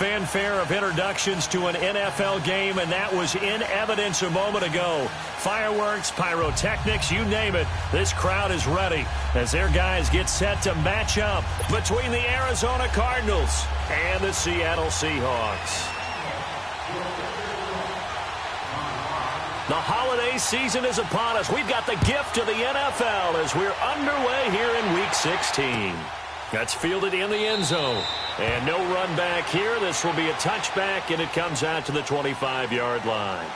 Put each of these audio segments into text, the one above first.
fanfare of introductions to an NFL game, and that was in evidence a moment ago. Fireworks, pyrotechnics, you name it. This crowd is ready as their guys get set to match up between the Arizona Cardinals and the Seattle Seahawks. The holiday season is upon us. We've got the gift of the NFL as we're underway here in Week 16. That's fielded in the end zone. And no run back here. This will be a touchback, and it comes out to the 25-yard line.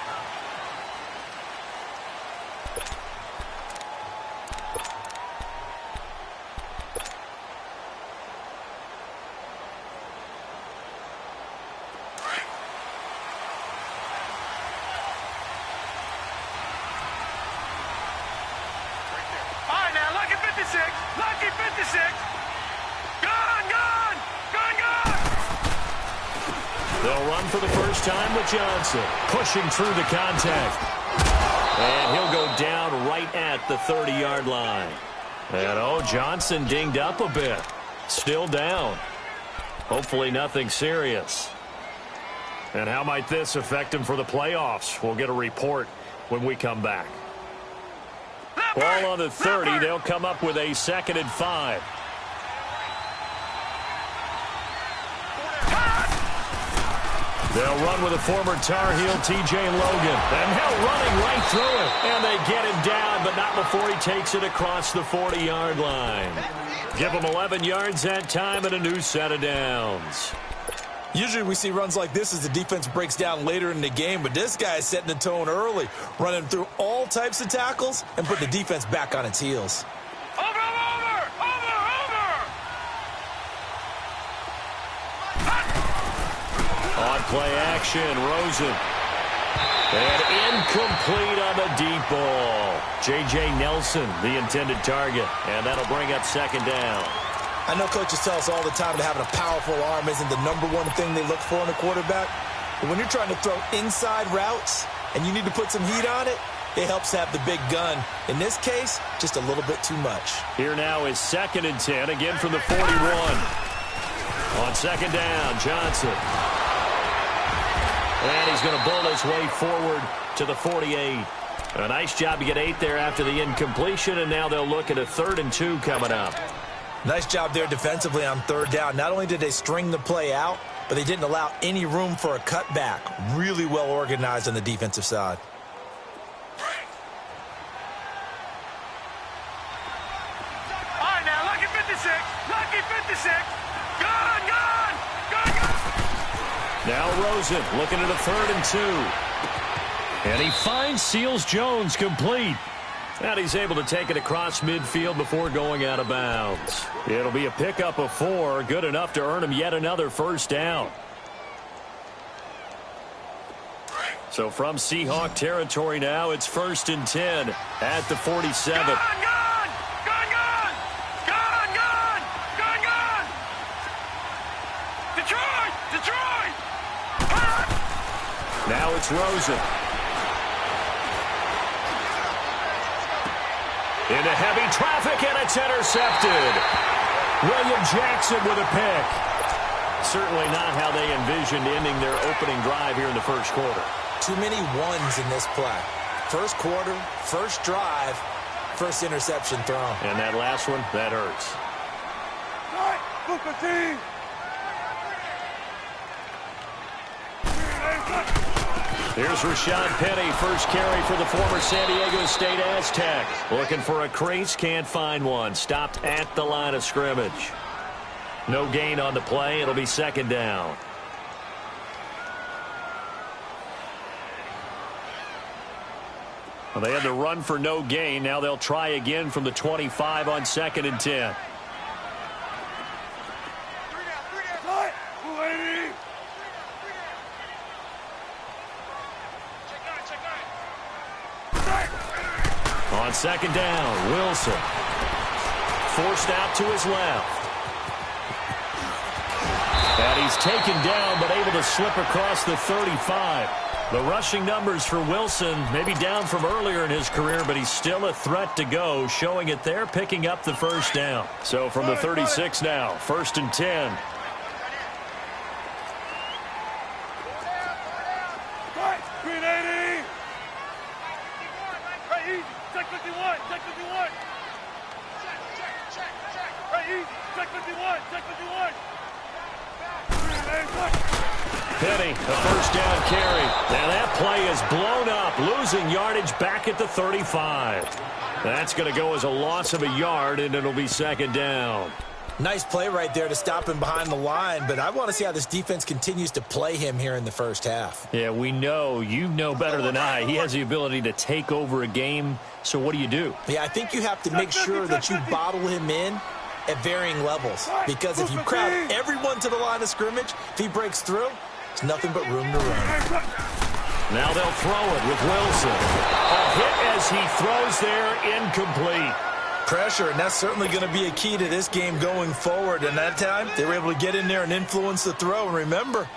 They'll run for the first time with Johnson, pushing through the contact. And he'll go down right at the 30-yard line. And, Johnson dinged up a bit. Still down. Hopefully nothing serious. And how might this affect him for the playoffs? We'll get a report when we come back. Ball on the 30. They'll come up with a 2nd and 5. They'll run with a former Tar Heel, T.J. Logan. And now running right through it. And they get him down, but not before he takes it across the 40-yard line. Give him 11 yards that time and a new set of downs. Usually we see runs like this as the defense breaks down later in the game, but this guy is setting the tone early, running through all types of tackles and put the defense back on its heels. On play action, Rosen. And incomplete on the deep ball. J.J. Nelson, the intended target. And that'll bring up 2nd down. I know coaches tell us all the time that having a powerful arm isn't the number one thing they look for in a quarterback. But when you're trying to throw inside routes and you need to put some heat on it, it helps have the big gun. In this case, just a little bit too much. Here now is 2nd and 10, again from the 41. On 2nd down, Johnson. And he's going to bull his way forward to the 48. A nice job to get 8 there after the incompletion, and now they'll look at a 3rd and 2 coming up. Nice job there defensively on 3rd down. Not only did they string the play out, but they didn't allow any room for a cutback. Really well organized on the defensive side. All right, now, lucky 56. Lucky 56. Gone. Now Rosen looking at a 3rd and 2. And he finds Seals Jones complete. And he's able to take it across midfield before going out of bounds. It'll be a pickup of 4, good enough to earn him yet another 1st down. So from Seahawk territory now, it's 1st and 10 at the 47. Gone. Detroit. Now it's Rosen. Into heavy traffic, and it's intercepted. William Jackson with a pick. Certainly not how they envisioned ending their opening drive here in the 1st quarter. Too many ones in this play. 1st quarter, 1st drive, 1st interception thrown. And that last one, that hurts. Here's Rashad Penny, first carry for the former San Diego State Aztec. Looking for a crease, can't find one. Stopped at the line of scrimmage. No gain on the play. It'll be 2nd down. Well, they had to run for no gain. Now they'll try again from the 25 on 2nd and 10. On 2nd down, Wilson. Forced out to his left. And he's taken down, but able to slip across the 35. The rushing numbers for Wilson, maybe down from earlier in his career, but he's still a threat to go, showing it there, picking up the 1st down. So from the 36 now, 1st and 10. 380. Right, easy. Check 51. Check 51. Right, easy. Check 51. Check 51. Penny, a first down carry. Now that play is blown up, losing yardage back at the 35. That's going to go as a loss of a yard, and it'll be second down. Nice play right there to stop him behind the line, but I want to see how this defense continues to play him here in the first half. Yeah, we know. You know better than I. He has the ability to take over a game, so what do? Yeah, I think you have to make sure that you bottle him in at varying levels, because if you crowd everyone to the line of scrimmage, if he breaks through, it's nothing but room to run. Now they'll throw it with Wilson. A hit as he throws there, incomplete. Pressure, and that's certainly going to be a key to this game going forward. And that time, they were able to get in there and influence the throw. And remember,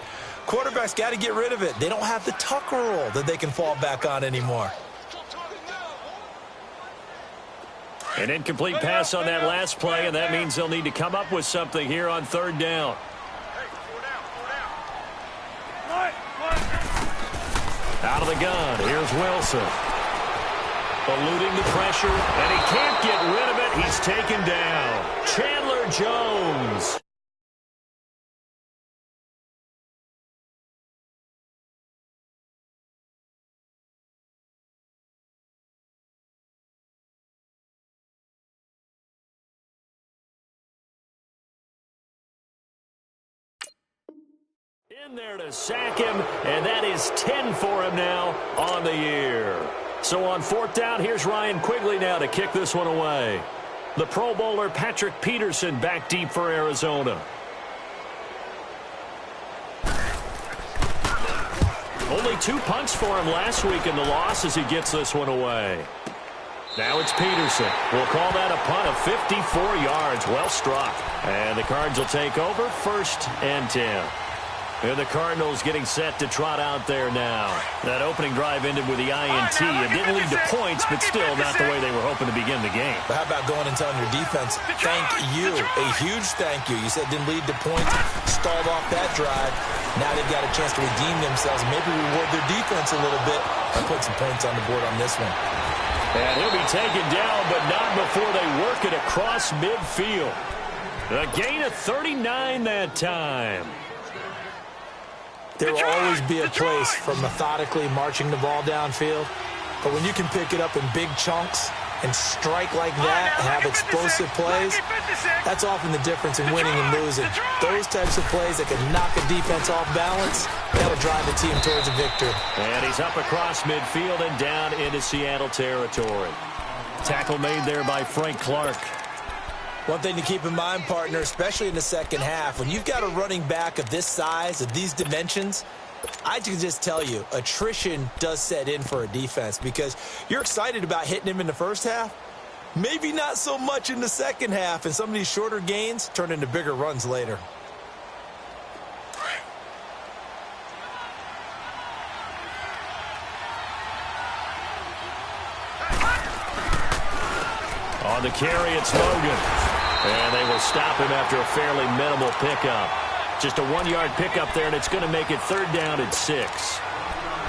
quarterbacks got to get rid of it. They don't have the Tucker rule that they can fall back on anymore. An incomplete pass on that last play, and that means they'll need to come up with something here on third down. Out of the gun, here's Wilson. Eluding the pressure, and he can't get rid of it. He's taken down. Chandler Jones. In there to sack him, and that is 10 for him now on the year. So on fourth down, here's Ryan Quigley now to kick this one away. The Pro Bowler Patrick Peterson back deep for Arizona. Only 2 punts for him last week in the loss as he gets this one away. Now it's Peterson. We'll call that a punt of 54 yards. Well struck. And the Cards will take over, 1st and 10. And the Cardinals getting set to trot out there now. That opening drive ended with the INT. It didn't lead to points, but still not the way they were hoping to begin the game. But how about going and telling your defense, thank you, a huge thank you. You said it didn't lead to points, stalled off that drive. Now they've got a chance to redeem themselves and maybe reward their defense a little bit by putting some points on the board on this one. And he'll be taken down, but not before they work it across midfield. A gain of 39 that time. There will always be a place for methodically marching the ball downfield. But when you can pick it up in big chunks and strike like that and have explosive plays, that's often the difference in winning and losing. Those types of plays that can knock a defense off balance, that'll drive the team towards a victory. And he's up across midfield and down into Seattle territory. Tackle made there by Frank Clark. One thing to keep in mind, partner, especially in the second half, when you've got a running back of this size, of these dimensions, I can just tell you, attrition does set in for a defense because you're excited about hitting him in the first half, maybe not so much in the second half, and some of these shorter gains turn into bigger runs later. On the carry, it's Logan. And they will stop him after a fairly minimal pickup. Just a 1-yard pickup there, and it's going to make it 3rd down and 6.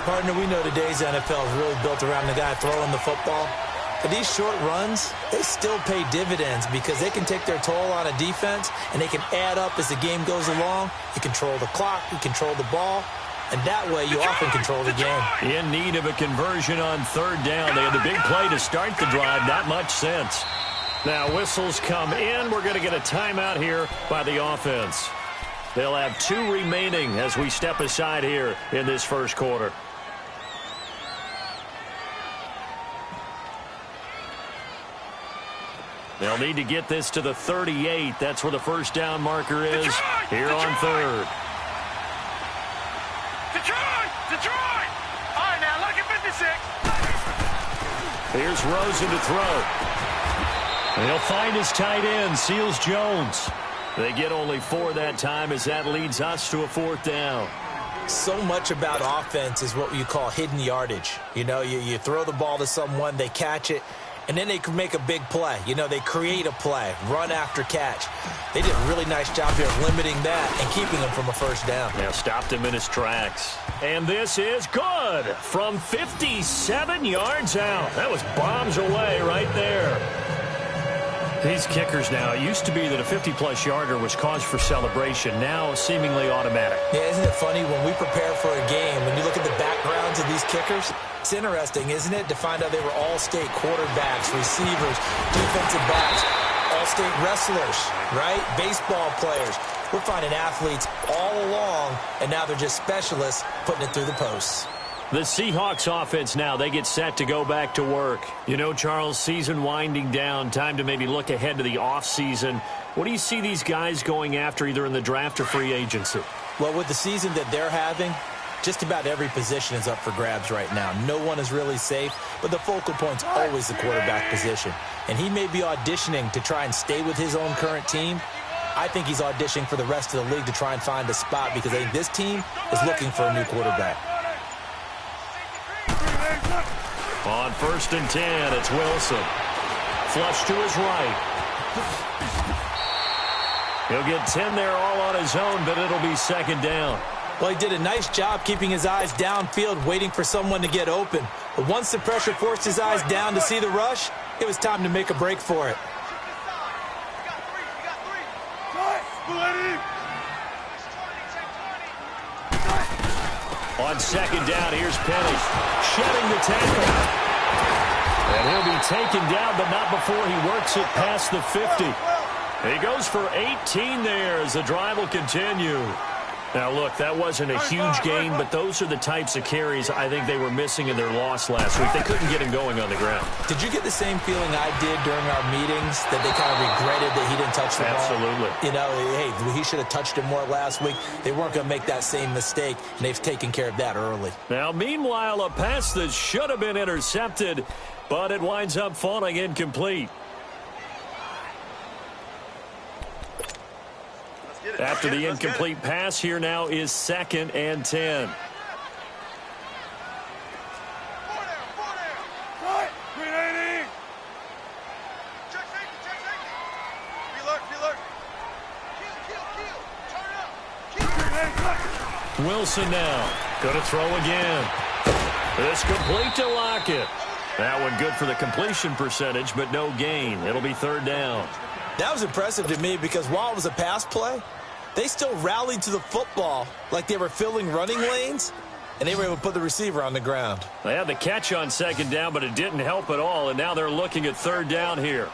Partner, we know today's NFL is really built around the guy throwing the football. But these short runs, they still pay dividends because they can take their toll on a defense, and they can add up as the game goes along. You control the clock, you control the ball, and that way you often control the game. In need of a conversion on 3rd down. They had the big play to start the drive, not much sense. Now whistles come in. We're going to get a timeout here by the offense. They'll have 2 remaining as we step aside here in this first quarter. They'll need to get this to the 38. That's where the first down marker is here on 3rd. Detroit! All right, now, look at 56. Here's Rosen to throw. And he'll find his tight end, Seals Jones. They get only 4 that time as that leads us to a 4th down. So much about offense is what you call hidden yardage. You know, you throw the ball to someone, they catch it, and then they can make a big play. You know, they create a play, run after catch. They did a really nice job here of limiting that and keeping him from a first down. Now stopped him in his tracks. And this is good from 57 yards out. That was bombs away right there. These kickers now, it used to be that a 50-plus yarder was cause for celebration. Now seemingly automatic. Yeah, isn't it funny when we prepare for a game, when you look at the backgrounds of these kickers, it's interesting, isn't it, to find out they were all-state quarterbacks, receivers, defensive backs, all-state wrestlers, right? Baseball players. We're finding athletes all along, and now they're just specialists putting it through the posts. The Seahawks offense now, they get set to go back to work. You know, Charles, season winding down, time to maybe look ahead to the offseason. What do you see these guys going after either in the draft or free agency? Well, with the season that they're having, just about every position is up for grabs right now. No one is really safe, but the focal point's always the quarterback position. And he may be auditioning to try and stay with his own current team. I think he's auditioning for the rest of the league to try and find a spot because I think this team is looking for a new quarterback. On 1st and 10, it's Wilson. Flush to his right. He'll get 10 there all on his own, but it'll be 2nd down. Well, he did a nice job keeping his eyes downfield, waiting for someone to get open. But once the pressure forced his eyes down to see the rush, it was time to make a break for it. On 2nd down, here's Penny. Shedding the tackle. And he'll be taken down, but not before he works it past the 50. He goes for 18 there as the drive will continue. Now, look, that wasn't a huge gain, but those are the types of carries I think they were missing in their loss last week. They couldn't get him going on the ground. Did you get the same feeling I did during our meetings, that they kind of regretted that he didn't touch the ball? Absolutely. You know, hey, he should have touched it more last week. They weren't going to make that same mistake, and they've taken care of that early. Now, meanwhile, a pass that should have been intercepted, but it winds up falling incomplete. After the incomplete pass, here now is 2nd and 10. Wilson now. Going to throw again. It's complete to Lockett. That one good for the completion percentage, but no gain. It'll be 3rd down. That was impressive to me because while it was a pass play, they still rallied to the football like they were filling running lanes, and they were able to put the receiver on the ground. They had the catch on 2nd down, but it didn't help at all, and now they're looking at 3rd down here.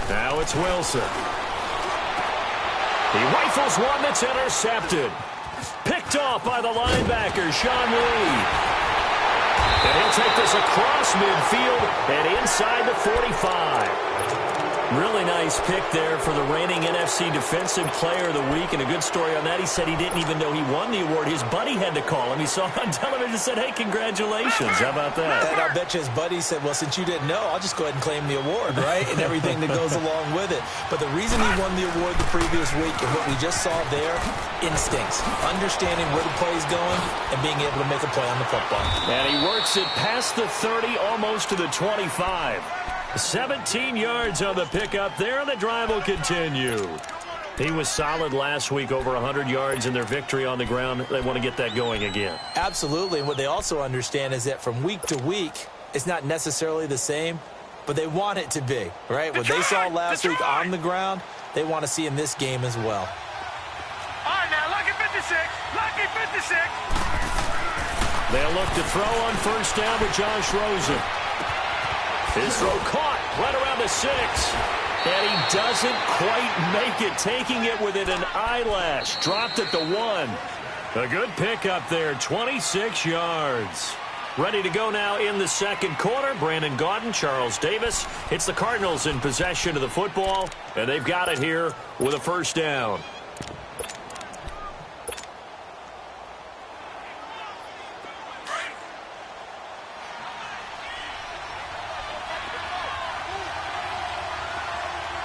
Now it's Wilson. He rifles one that's intercepted. Picked off by the linebacker, Sean Lee. And he'll take this across midfield and inside the 45. Really nice pick there for the reigning NFC Defensive Player of the Week. And a good story on that, he said he didn't even know he won the award. His buddy had to call him. He saw it on television and said, hey, congratulations. How about that? And I bet you his buddy said, well, since you didn't know, I'll just go ahead and claim the award, right? And everything that goes along with it. But the reason he won the award the previous week and what we just saw there, instincts, understanding where the play is going and being able to make a play on the football. And he works it past the 30, almost to the 25. 17 yards on the pickup there, and the drive will continue. He was solid last week, over 100 yards in their victory on the ground. They want to get that going again. Absolutely, and what they also understand is that from week to week, it's not necessarily the same, but they want it to be, right? What they saw last week on the ground, they want to see in this game as well. All right, now, lucky 56. Lucky 56. They'll look to throw on 1st down with Josh Rosen. His throw caught right around the 6. And he doesn't quite make it, taking it within an eyelash. Dropped at the 1. A good pickup there, 26 yards. Ready to go now in the 2nd quarter. Brandon Gaudin, Charles Davis. It's the Cardinals in possession of the football, and they've got it here with a 1st down.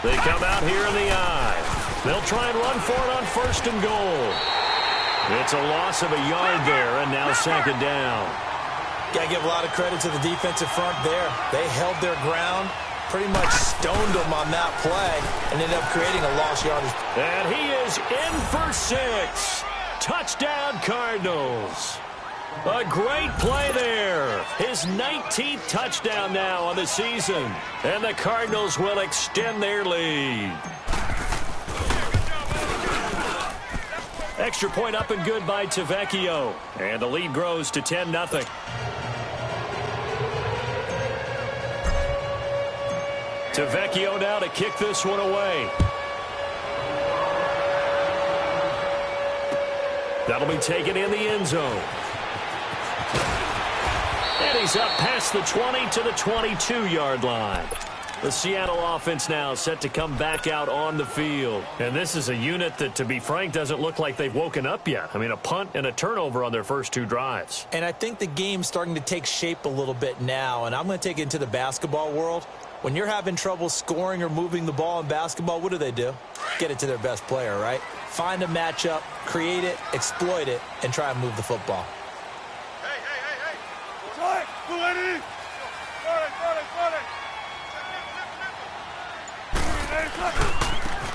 They come out here in the I. They'll try and run for it on 1st and goal. It's a loss of a yard there, and now second down. Got to give a lot of credit to the defensive front there. They held their ground, pretty much stoned them on that play, and ended up creating a lost yardage. And he is in for 6. Touchdown, Cardinals. A great play there. His 19th touchdown now on the season. And the Cardinals will extend their lead. Extra point up and good by Tavecchio. And the lead grows to 10-0. Tavecchio now to kick this one away. That'll be taken in the end zone. And he's up past the 20 to the 22-yard line. The Seattle offense now set to come back out on the field. And this is a unit that, to be frank, doesn't look like they've woken up yet. I mean, a punt and a turnover on their first 2 drives. And I think the game's starting to take shape a little bit now. And I'm going to take it into the basketball world. When you're having trouble scoring or moving the ball in basketball, what do? Get it to their best player, right? Find a matchup, create it, exploit it, and try and move the football.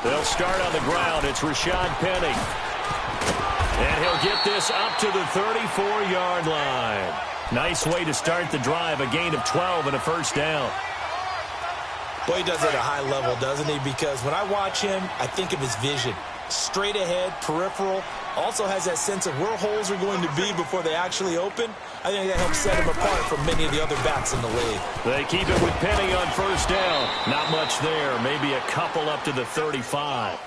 They'll start on the ground. It's Rashad Penny. And he'll get this up to the 34-yard line. Nice way to start the drive. A gain of 12 and a first down. Boy, he does it at a high level, doesn't he? Because when I watch him, I think of his vision. Straight ahead, peripheral. Also has that sense of where holes are going to be before they actually open. I think that helps set him apart from many of the other backs in the league. They keep it with Penny on first down. Not much there. Maybe a couple up to the 35.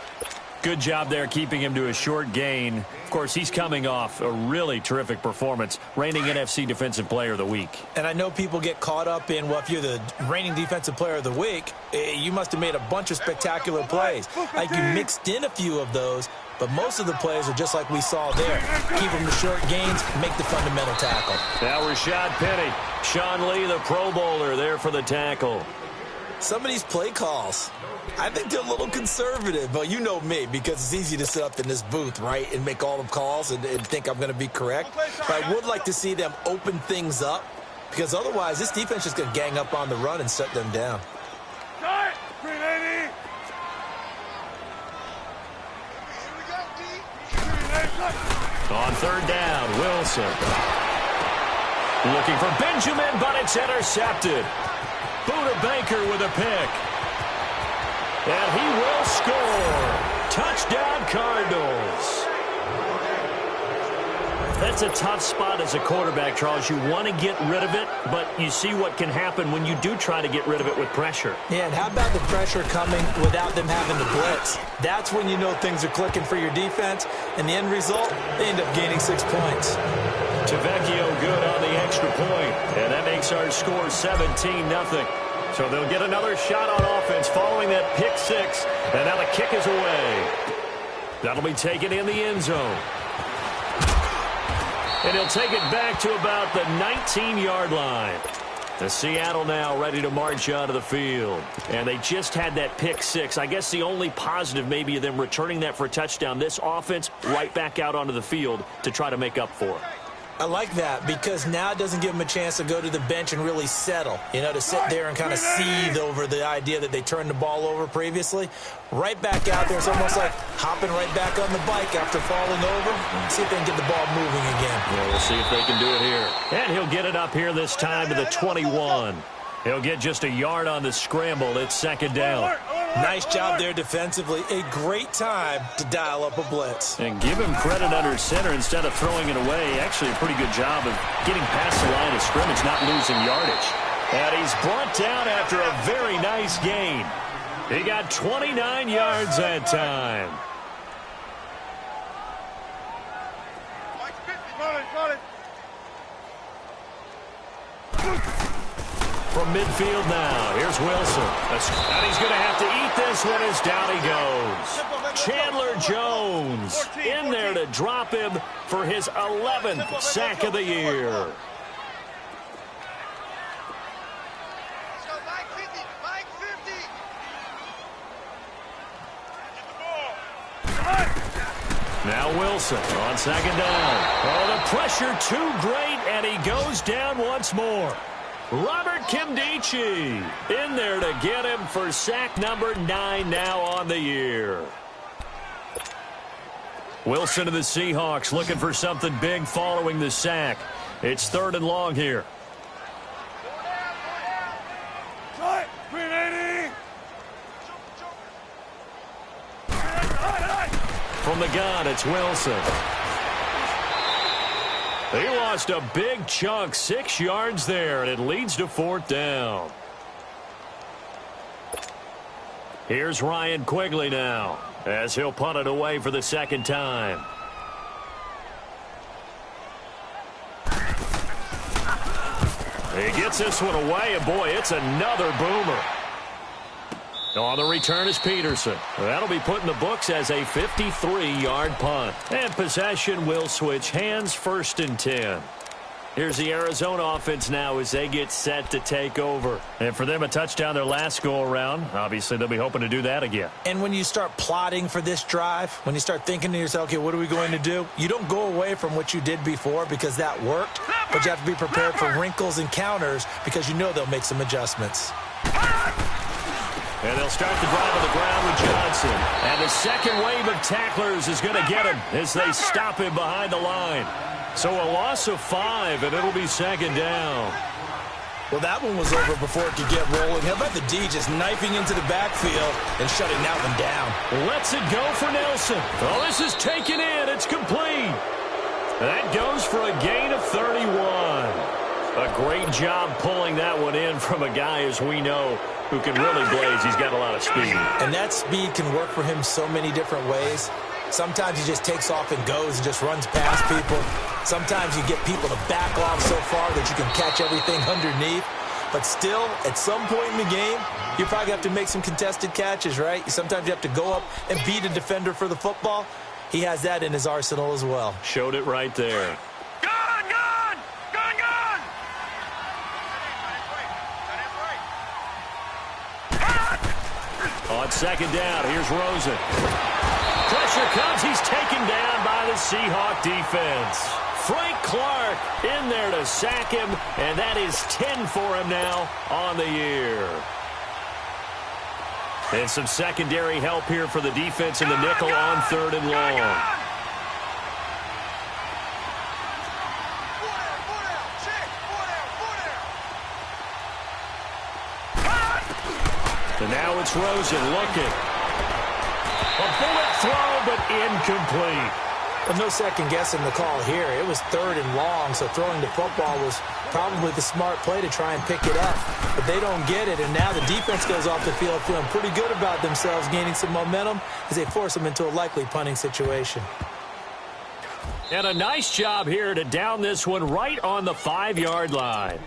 Good job there keeping him to a short gain. Of course, he's coming off a really terrific performance, reigning NFC Defensive Player of the Week. And I know people get caught up in, well, if you're the reigning Defensive Player of the Week, you must have made a bunch of spectacular plays. Like you mixed in a few of those, but most of the plays are just like we saw there. Keep them to short gains, make the fundamental tackle. Now Rashad Penny. Sean Lee, the Pro Bowler, there for the tackle. Some of these play calls, I think they're a little conservative, but you know me, because it's easy to sit up in this booth, right, and make all the calls and think I'm going to be correct. But I would like to see them open things up, because otherwise this defense is going to gang up on the run and shut them down. On third down, Wilson. Looking for Benjamin, but it's intercepted. Buda Baker with a pick. And he will score. Touchdown, Cardinals. That's a tough spot as a quarterback, Charles. You want to get rid of it, but you see what can happen when you do try to get rid of it with pressure. Yeah, and how about the pressure coming without them having to blitz? That's when you know things are clicking for your defense, and the end result, they end up gaining 6 points. Tavecchio good on the extra point, and that makes our score 17-0. So they'll get another shot on offense following that pick six, and now the kick is away. That'll be taken in the end zone. And he'll take it back to about the 19-yard line. The Seattle now ready to march onto the field. And they just had that pick six. I guess the only positive maybe of them returning that for a touchdown. This offense right back out onto the field to try to make up for it. I like that because now it doesn't give them a chance to go to the bench and really settle, you know, to sit there and kind of seethe over the idea that they turned the ball over previously. Right back out there, it's almost like hopping right back on the bike after falling over. See if they can get the ball moving again. Yeah, we'll see if they can do it here. And he'll get it up here this time to the 21. He'll get just a yard on the scramble. It's second down. Nice job there defensively. A great time to dial up a blitz. And give him credit under center instead of throwing it away. Actually a pretty good job of getting past the line of scrimmage, not losing yardage. And he's brought down after a very nice gain. He got 29 yards that time. From midfield now, here's Wilson. And he's going to have to eat this one as down he goes. Chandler Jones in there to drop him for his 11th sack of the year. Now Wilson on second down. Oh, the pressure too great, and he goes down once more. Robert Kimdichie in there to get him for sack number 9 now on the year. Wilson to the Seahawks looking for something big following the sack. It's 3rd and long here. From the gun, it's Wilson. He lost a big chunk, 6 yards there, and it leads to 4th down. Here's Ryan Quigley now, as he'll punt it away for the 2nd time. He gets this one away, and boy, it's another boomer. On the return is Peterson. That'll be put in the books as a 53-yard punt. And possession will switch hands, 1st and 10. Here's the Arizona offense now as they get set to take over. And for them, a touchdown their last go-around. Obviously, they'll be hoping to do that again. And when you start plotting for this drive, when you start thinking to yourself, okay, what are we going to do? You don't go away from what you did before because that worked, but you have to be prepared for wrinkles and counters because you know they'll make some adjustments. And they'll start the drive on the ground with Johnson. And the second wave of tacklers is going to get him as they stop him behind the line. So a loss of 5, and it'll be 2nd down. Well, that one was over before it could get rolling. How about the D just knifing into the backfield and shutting that one down? Lets it go for Nelson. Oh, this is taken in. It's complete. That goes for a gain of 31. A great job pulling that one in from a guy, as we know, who can really blaze. He's got a lot of speed. And that speed can work for him so many different ways. Sometimes he just takes off and goes and just runs past people. Sometimes you get people to back off so far that you can catch everything underneath. But still, at some point in the game, you probably have to make some contested catches, right? Sometimes you have to go up and beat a defender for the football. He has that in his arsenal as well. Showed it right there. On 2nd down, here's Rosen. Pressure comes. He's taken down by the Seahawk defense. Frank Clark in there to sack him, and that is 10 for him now on the year. And some secondary help here for the defense in the nickel on 3rd and long. And now it's Rosen looking. A bullet throw, but incomplete. Well, no second guessing the call here. It was 3rd and long, so throwing the football was probably the smart play to try and pick it up. But they don't get it, and now the defense goes off the field feeling pretty good about themselves, gaining some momentum as they force them into a likely punting situation. And a nice job here to down this one right on the 5-yard line.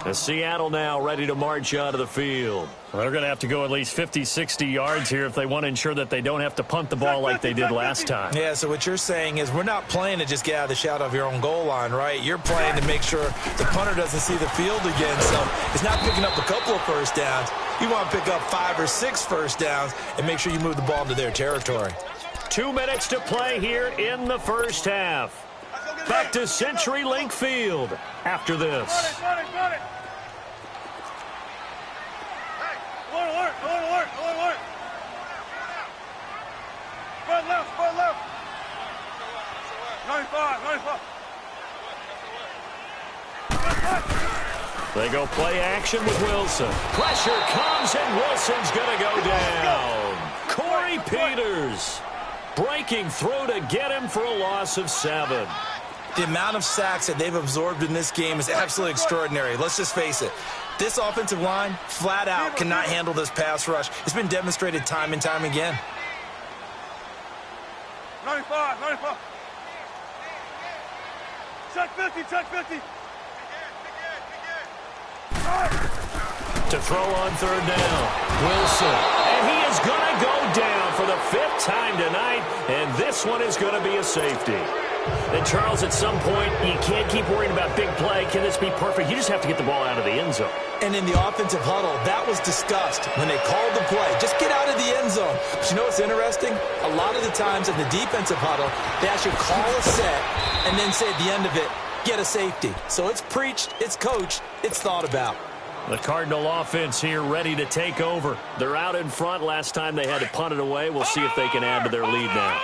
And Seattle now ready to march out of the field. Well, they're going to have to go at least 50, 60 yards here if they want to ensure that they don't have to punt the ball like they did last time. Yeah, so what you're saying is we're not playing to just get out of the shadow of your own goal line, right? You're playing to make sure the punter doesn't see the field again. So it's not picking up a couple of first downs. You want to pick up 5 or 6 first downs and make sure you move the ball into their territory. 2 minutes to play here in the first half. Back to CenturyLink Field after this. They go play action with Wilson. Pressure comes, and Wilson's going to go down. Corey Peters breaking through to get him for a loss of 7. The amount of sacks that they've absorbed in this game is absolutely extraordinary. Let's just face it. This offensive line, flat out, cannot handle this pass rush. It's been demonstrated time and time again. 95. Check 50, check 50. To throw on 3rd down, Wilson. And he is going to go down for the 5th time tonight, and this one is going to be a safety. And, Charles, at some point, you can't keep worrying about big play. Can this be perfect? You just have to get the ball out of the end zone. And in the offensive huddle, that was discussed when they called the play. Just get out of the end zone. But you know what's interesting? A lot of the times in the defensive huddle, they actually call a set and then say at the end of it, get a safety. So it's preached, it's coached, it's thought about. The Cardinal offense here ready to take over. They're out in front. Last time they had to punt it away. We'll see if they can add to their lead now.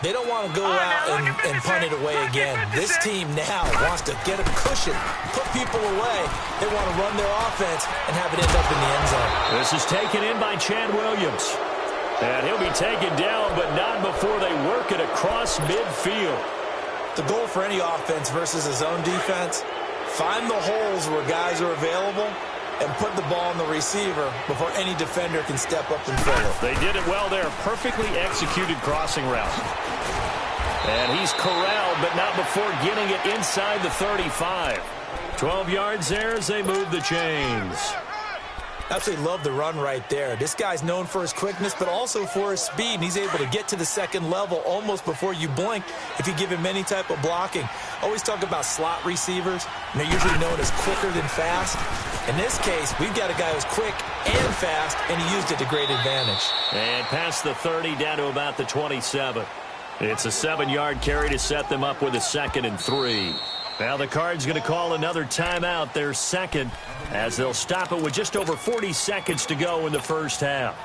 They don't want to go out and punt it away again. This team now wants to get a cushion, put people away. They want to run their offense and have it end up in the end zone. This is taken in by Chad Williams. And he'll be taken down, but not before they work it across midfield. The goal for any offense versus a zone defense, find the holes where guys are available and put the ball on the receiver before any defender can step up and fill it. They did it well there. Perfectly executed crossing route. And he's corralled, but not before getting it inside the 35. 12 yards there as they move the chains. Absolutely love the run right there. This guy's known for his quickness, but also for his speed. And he's able to get to the second level almost before you blink if you give him any type of blocking. Always talk about slot receivers, and they're usually known as quicker than fast. In this case, we've got a guy who's quick and fast, and he used it to great advantage. And past the 30 down to about the 27. It's a 7-yard carry to set them up with a 2nd and 3. Now the Cards going to call another timeout, their second, as they'll stop it with just over 40 seconds to go in the first half.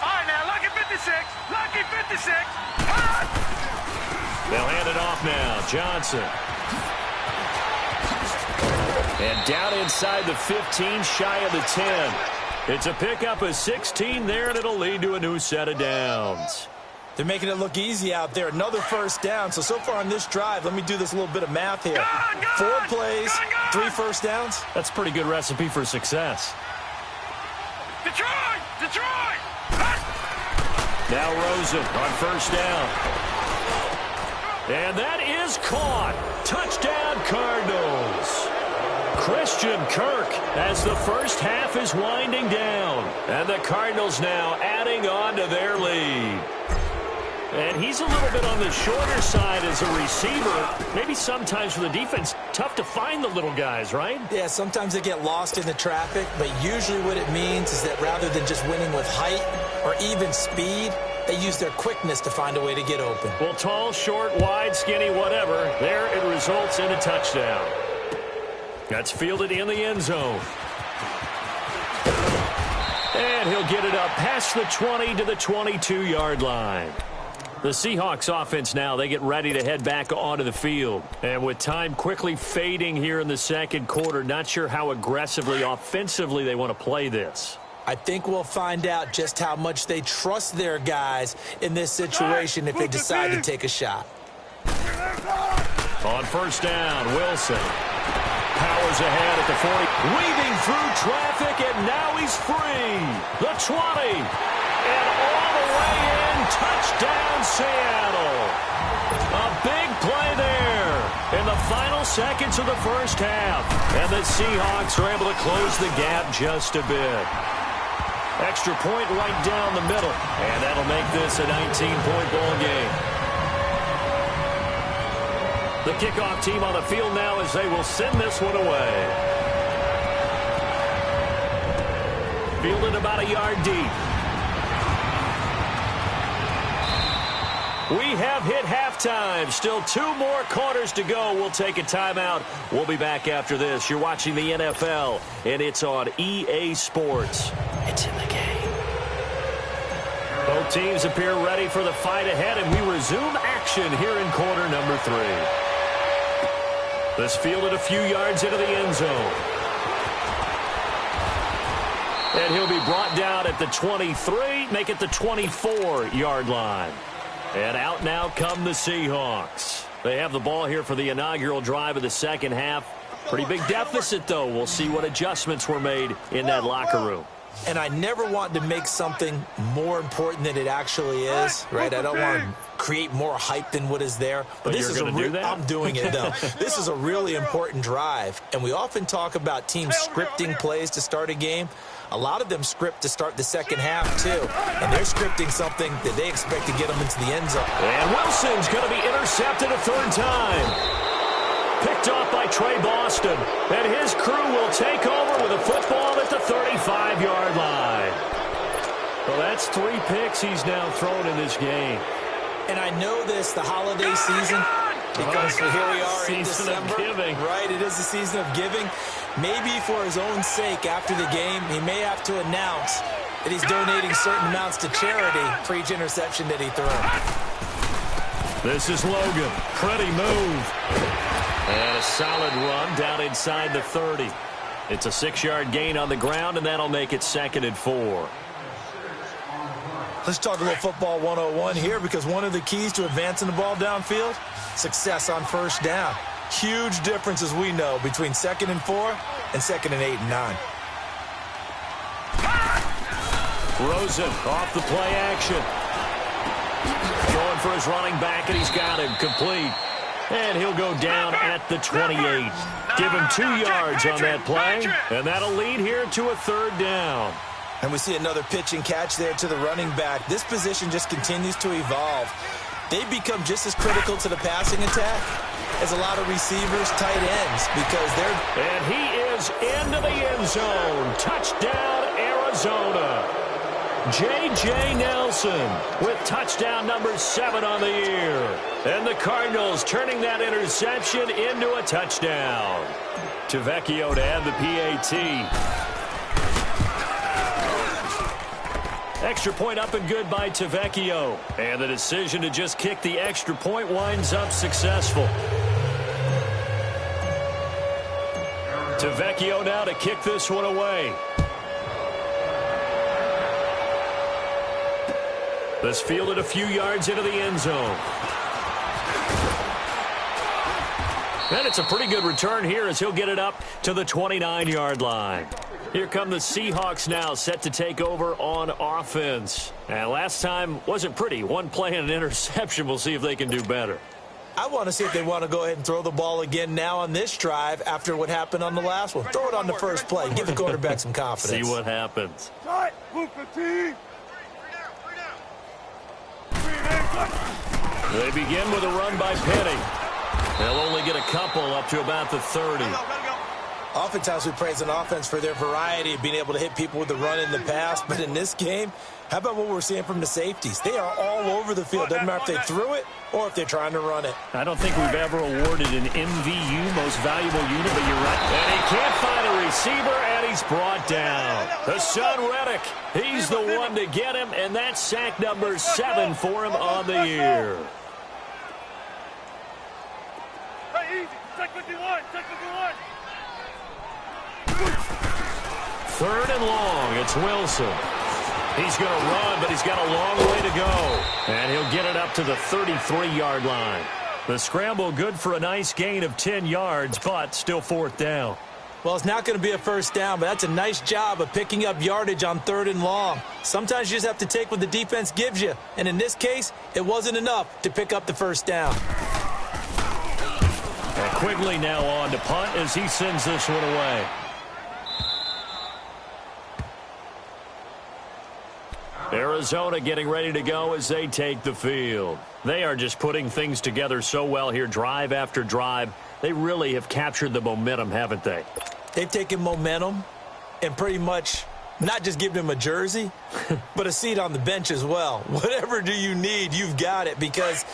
All right, now, lucky 56. Lucky 56. Hot! They'll hand it off now. Johnson. And down inside the 15, shy of the 10. It's a pickup of 16 there, and it'll lead to a new set of downs. They're making it look easy out there. Another first down. So far on this drive, let me do this little bit of math here. 4 plays, 3 first downs. That's a pretty good recipe for success. Detroit! Detroit! Now Rosen on first down. And that is caught. Touchdown, Cardinals. Christian Kirk as the first half is winding down. And the Cardinals now adding on to their lead. And he's a little bit on the shorter side as a receiver. Maybe sometimes for the defense, tough to find the little guys, right? Yeah, sometimes they get lost in the traffic, but usually what it means is that rather than just winning with height or even speed, they use their quickness to find a way to get open. Well, tall, short, wide, skinny, whatever, there it results in a touchdown. That's fielded in the end zone. And he'll get it up past the 20 to the 22-yard line. The Seahawks offense now, they get ready to head back onto the field. And with time quickly fading here in the second quarter, not sure how aggressively, offensively they want to play this. I think we'll find out just how much they trust their guys in this situation if they decide to take a shot. On first down, Wilson powers ahead at the 40. Weaving through traffic, and now he's free. The 20. And all the way in, touchdown Seattle. A big play there in the final seconds of the first half. And the Seahawks are able to close the gap just a bit. Extra point right down the middle. And that'll make this a 19-point ball game. The kickoff team on the field now as they will send this one away. Fielded about a yard deep. We have hit halftime. Still 2 more quarters to go. We'll take a timeout. We'll be back after this. You're watching the NFL, and it's on EA Sports. It's in the game. Both teams appear ready for the fight ahead, and we resume action here in quarter number 3. This fielded a few yards into the end zone. And he'll be brought down at the 23, make it the 24-yard line. And out now come the Seahawks. They have the ball here for the inaugural drive of the second half. Pretty big deficit, though. We'll see what adjustments were made in that locker room. And I never want to make something more important than it actually is, right? I don't want to create more hype than what is there. But this is I'm doing it, though. This is a really important drive. And we often talk about teams scripting plays to start a game. A lot of them script to start the second half, too. And they're scripting something that they expect to get them into the end zone. And Wilson's going to be intercepted a third time. Picked off by Trey Boston. And his crew will take over with a football at the 35-yard line. Well, that's 3 picks he's now thrown in this game. And I know this, the holiday season, because here we are in December. Giving. Right, it is the season of giving. Maybe for his own sake after the game, he may have to announce that he's donating certain amounts to charity for each interception that he threw. This is Logan. Pretty move. And a solid run down inside the 30. It's a 6-yard gain on the ground, and that'll make it 2nd and 4. Let's talk a little football 101 here, because one of the keys to advancing the ball downfield, success on first down. Huge difference, as we know, between 2nd and 4 and 2nd and 8 and 9. Rosen off the play action. Going for his running back, and he's got him complete. And he'll go down at the 28. Give him 2 yards on that play, and that'll lead here to a 3rd down. And we see another pitch and catch there to the running back. This position just continues to evolve. They become just as critical to the passing attack as a lot of receivers, tight ends, because they're... And he is into the end zone. Touchdown, Arizona. J.J. Nelson with touchdown number 7 on the year. And the Cardinals turning that interception into a touchdown. Tavecchio to add the PAT. Extra point up and good by Tavecchio. And the decision to just kick the extra point winds up successful. Tavecchio now to kick this one away. This fielded a few yards into the end zone. And it's a pretty good return here as he'll get it up to the 29-yard line. Here come the Seahawks now, set to take over on offense. And last time wasn't pretty. One play and an interception. We'll see if they can do better. I want to see if they want to go ahead and throw the ball again now on this drive after what happened on the last one. Throw it on the first play. Give the quarterback some confidence. See what happens. They begin with a run by Penny. They'll only get a couple up to about the 30. Oftentimes we praise an offense for their variety of being able to hit people with the run in the pass, but in this game, how about what we're seeing from the safeties? They are all over the field. Doesn't matter if they threw it or if they're trying to run it. I don't think we've ever awarded an MVU, most valuable unit, but you're right. And he can't find a receiver, and he's brought down. Hassan Reddick, he's the one to get him, and that's sack number 7 for him on the year. Hey, easy. Check 51. Check 51. 3rd and long. It's Wilson. He's going to run, but he's got a long way to go. And he'll get it up to the 33-yard line. The scramble good for a nice gain of 10 yards, but still 4th down. Well, it's not going to be a first down, but that's a nice job of picking up yardage on 3rd and long. Sometimes you just have to take what the defense gives you. And in this case, it wasn't enough to pick up the first down. And Quigley now on to punt as he sends this one away. Arizona getting ready to go as they take the field. They are just putting things together so well here, drive after drive. They really have captured the momentum, haven't they? They've taken momentum and pretty much not just given him a jersey, but a seat on the bench as well. Whatever do you need, you've got it, because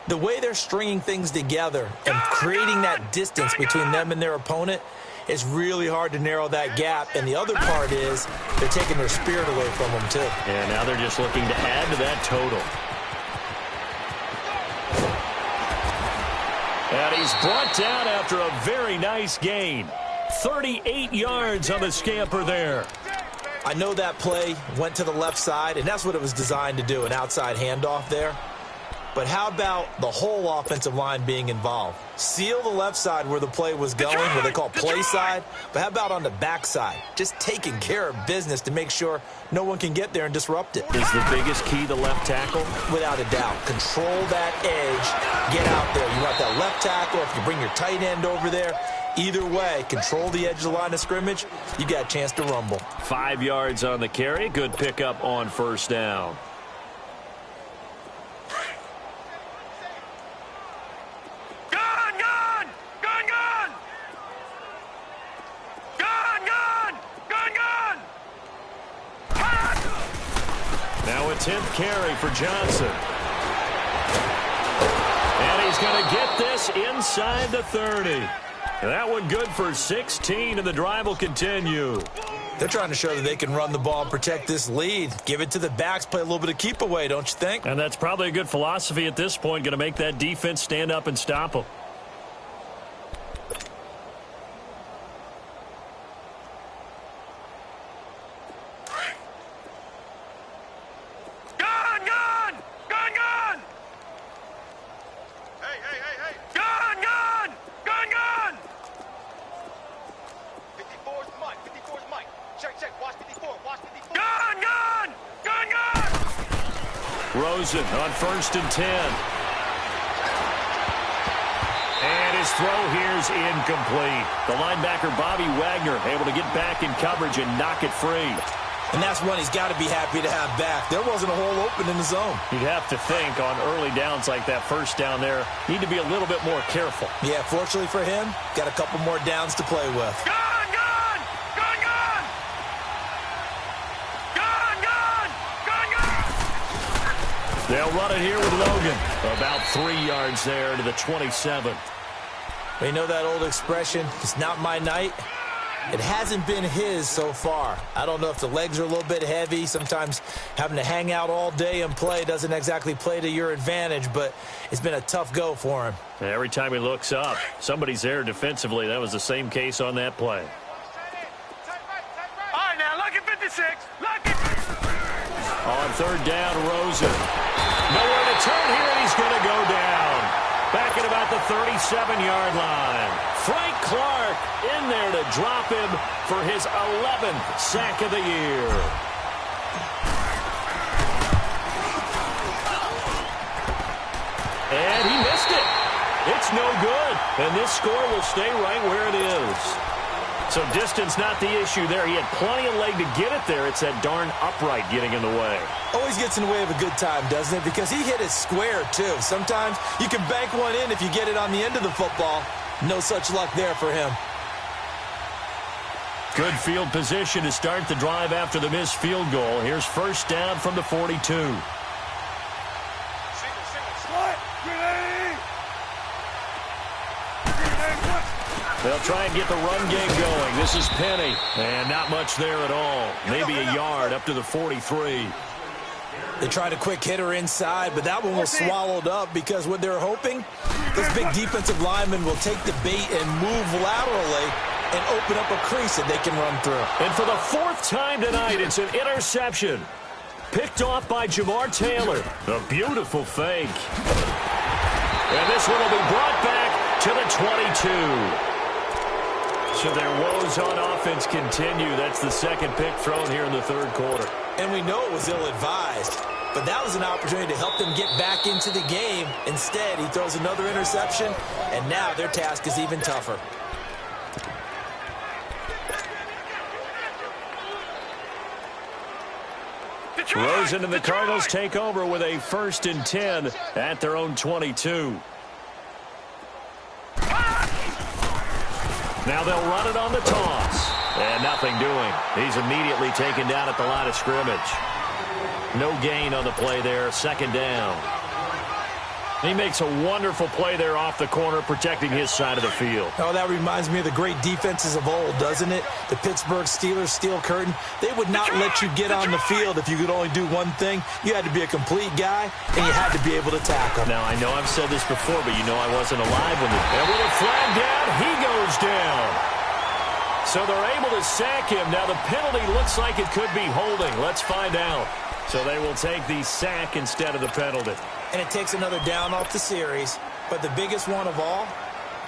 the way they're stringing things together and creating that distance between them and their opponent, it's really hard to narrow that gap. And the other part is they're taking their spirit away from them, too. And now they're just looking to add to that total. And he's brought down after a very nice gain. 38 yards on the scamper there. I know that play went to the left side, and that's what it was designed to do, an outside handoff there. But how about the whole offensive line being involved? Seal the left side where the play was going, where they call play side. But how about on the back side? Just taking care of business to make sure no one can get there and disrupt it. Is the biggest key the left tackle? Without a doubt. Control that edge. Get out there. You want that left tackle. If you bring your tight end over there, either way, control the edge of the line of scrimmage, you got a chance to rumble. 5 yards on the carry. Good pickup on first down. Now a 10th carry for Johnson. And he's going to get this inside the 30. That one good for 16, and the drive will continue. They're trying to show that they can run the ball and protect this lead. Give it to the backs, play a little bit of keep away, don't you think? And that's probably a good philosophy at this point, going to make that defense stand up and stop them. Rosen on 1st and 10. And his throw here's incomplete. The linebacker, Bobby Wagner, able to get back in coverage and knock it free. And that's one he's got to be happy to have back. There wasn't a hole open in the zone. You'd have to think on early downs like that first down there, need to be a little bit more careful. Yeah, fortunately for him, got a couple more downs to play with. They'll run it here with Logan. About 3 yards there to the 27. We know that old expression, it's not my night. It hasn't been his so far. I don't know if the legs are a little bit heavy. Sometimes having to hang out all day and play doesn't exactly play to your advantage, but it's been a tough go for him. Every time he looks up, somebody's there defensively. That was the same case on that play. All right, now, look at 56. Look at... On 3rd down, Rosen. Nowhere to turn here, and he's going to go down. Back at about the 37-yard line. Frank Clark in there to drop him for his 11th sack of the year. And he missed it. It's no good. And this score will stay right where it is. So distance not the issue there. He had plenty of leg to get it there. It's that darn upright getting in the way. Always gets in the way of a good time, doesn't it? Because he hit it square, too. Sometimes you can bank one in if you get it on the end of the football. No such luck there for him. Good field position to start the drive after the missed field goal. Here's 1st down from the 42. They'll try and get the run game going. This is Penny. And not much there at all. Maybe a yard up to the 43. They tried a quick hitter inside, but that one was swallowed up because what they're hoping, this big defensive lineman will take the bait and move laterally and open up a crease that they can run through. And for the 4th time tonight, it's an interception. Picked off by Jamar Taylor. A beautiful fake. And this one will be brought back to the 22. So their woes on offense continue. That's the 2nd pick thrown here in the 3rd quarter. And we know it was ill-advised, but that was an opportunity to help them get back into the game. Instead, he throws another interception, and now their task is even tougher. Rosen and the Cardinals take over with a 1st and 10 at their own 22. Now they'll run it on the toss. And nothing doing. He's immediately taken down at the line of scrimmage. No gain on the play there. 2nd down. He makes a wonderful play there off the corner, protecting his side of the field. Oh, that reminds me of the great defenses of old, doesn't it? The Pittsburgh Steelers steel curtain. They would not let you get on the field if you could only do one thing. You had to be a complete guy, and you had to be able to tackle. Now, I know I've said this before, but you know I wasn't alive when and with a flag down, he goes down. So they're able to sack him. Now the penalty looks like it could be holding. Let's find out. So they will take the sack instead of the penalty. And it takes another down off the series. But the biggest one of all,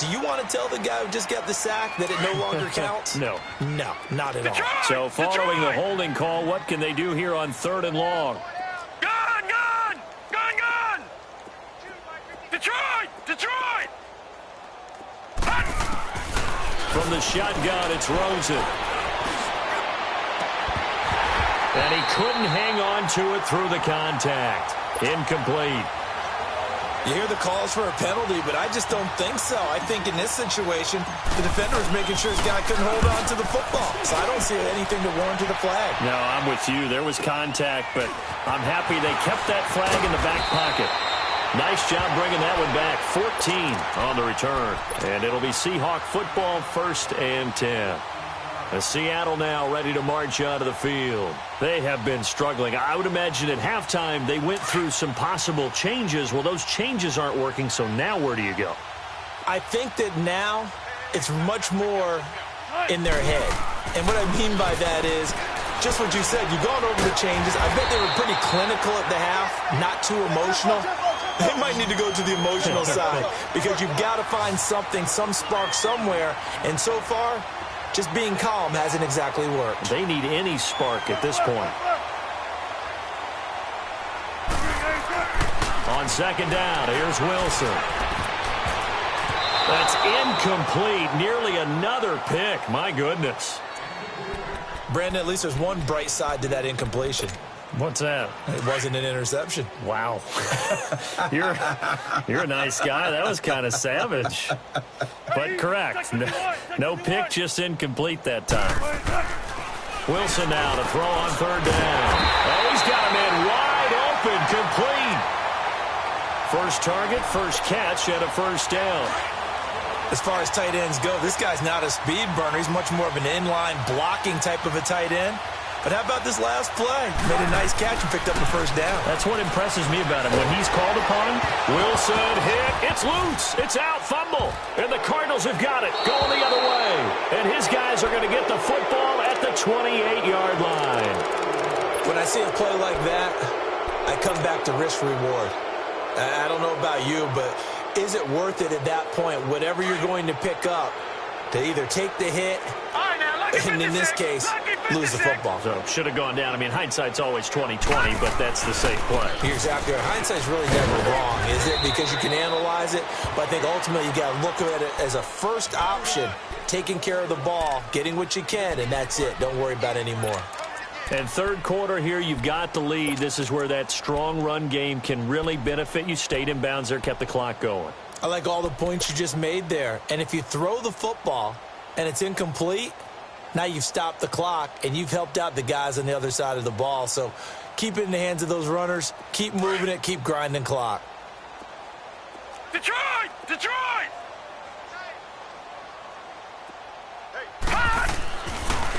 do you want to tell the guy who just got the sack that it no longer counts? No. No, not at all. So following the holding call, what can they do here on 3rd and long? Gun! Detroit! From the shotgun, it's Rosen. And he couldn't hang on to it through the contact. Incomplete. You hear the calls for a penalty, but I just don't think so. I think in this situation, the defender was making sure his guy couldn't hold on to the football. So I don't see anything to warrant to the flag. No, I'm with you. There was contact, but I'm happy they kept that flag in the back pocket. Nice job bringing that one back. 14 on the return. And it'll be Seahawk football, 1st and 10. Seattle now ready to march out of the field. They have been struggling. I would imagine at halftime they went through some possible changes. Well, those changes aren't working, so now where do you go? I think that now it's much more in their head. And what I mean by that is just what you said. You've gone over the changes. I bet they were pretty clinical at the half, not too emotional. They might need to go to the emotional side because you've got to find something, some spark somewhere. And so far, just being calm hasn't exactly worked. They need any spark at this point. On 2nd down, here's Wilson. That's incomplete. Nearly another pick. My goodness. Brandon, at least there's one bright side to that incompletion. What's that? It wasn't an interception. Wow. You're a nice guy. That was kind of savage. But correct. No pick, just incomplete that time. Wilson now to throw on 3rd down. Oh, he's got him in wide open, complete. First target, first catch, and a 1st down. As far as tight ends go, this guy's not a speed burner. He's much more of an inline blocking type of a tight end. But how about this last play? Made a nice catch and picked up the 1st down. That's what impresses me about him. When he's called upon, Wilson hit. It's loose. It's out. Fumble. And the Cardinals have got it. Going the other way. And his guys are going to get the football at the 28-yard line. When I see a play like that, I come back to risk-reward. I don't know about you, but is it worth it at that point, whatever you're going to pick up, to either take the hit and, in this case, lose the football? So, should have gone down. I mean, hindsight's always 20/20, but that's the safe play. You're exactly right. Hindsight's really never wrong, is it? Because you can analyze it, but I think ultimately you got to look at it as a first option, taking care of the ball, getting what you can, and that's it. Don't worry about it anymore. And 3rd quarter here, you've got the lead. This is where that strong run game can really benefit you. Stayed in bounds there, kept the clock going. I like all the points you just made there. And if you throw the football and it's incomplete, now you've stopped the clock and you've helped out the guys on the other side of the ball. So keep it in the hands of those runners. Keep moving it. Keep grinding clock. Detroit!